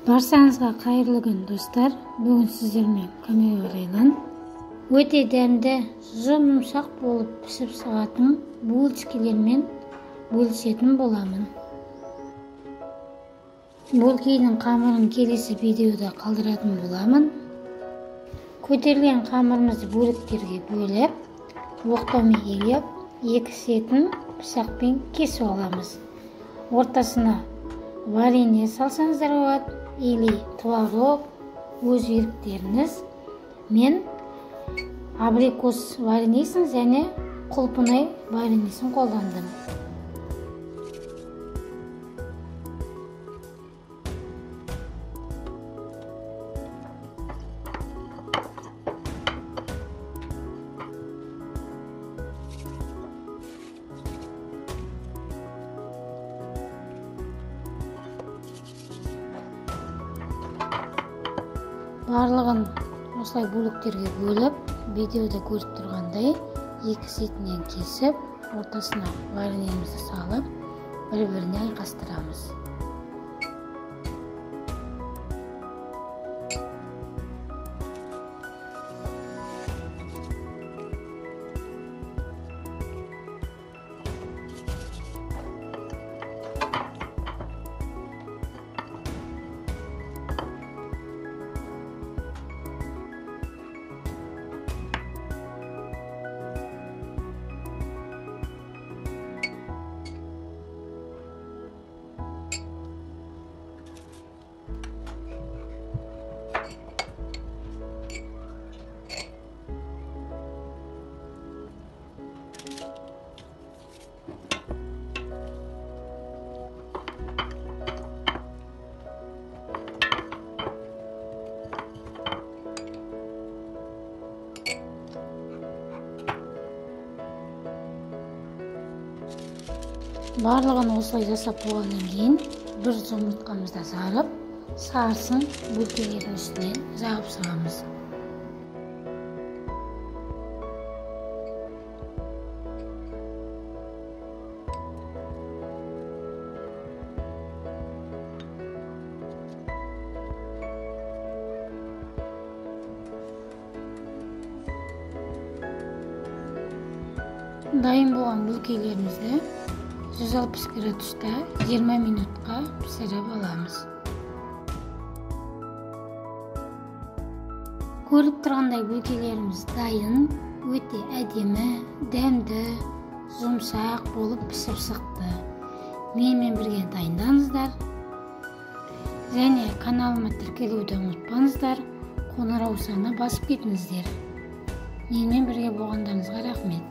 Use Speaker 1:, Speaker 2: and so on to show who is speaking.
Speaker 1: Баршаңызға қайырлы күн достар. Бүгін сіздермен көмек арайлан. Өте дәмді, жұмсақ болып пісіп шығатын булочкалармен бөлісетін боламын. Булкидің қамырын келесі видеода қалдыратын боламын. Көтерілген қамырымызды бөліктерге бөліп, оқтаумен егеп, екі сетін пышақпен кесіп аламыз. Ортасына варенье салсаңыздар болады, или творог, өз еріктеріңіз. Мен абрикос вареньесін және құлпынай вареньесін қолдандым. Барлығын осылай бөліктерге бөліп, видеода көріп тұрғандай, екі сетінен кесіп, ортасына вареньемізді салып, бір-біріне айқастырамыз. Барлығын осылай жасап болғаннан кейін бір жұмыртқамызды жарып, сарысын бөлкелердің үстіне жағып шығамыз. Дайын болған бөлкелерімізді 160 градуста 20 минутқа пісіріп аламыз. Көріп тұрғандай бөлкелеріміз дайын, өте әдемі, дәмді, жұмсақ болып пісіп шықты. Менімен бірге дайындаңыздар. Және каналыма тіркелуді ұмытпаңыздар, қоңырау санына басып кетіңіздер. Менімен бірге болғандарыңызға рахмет.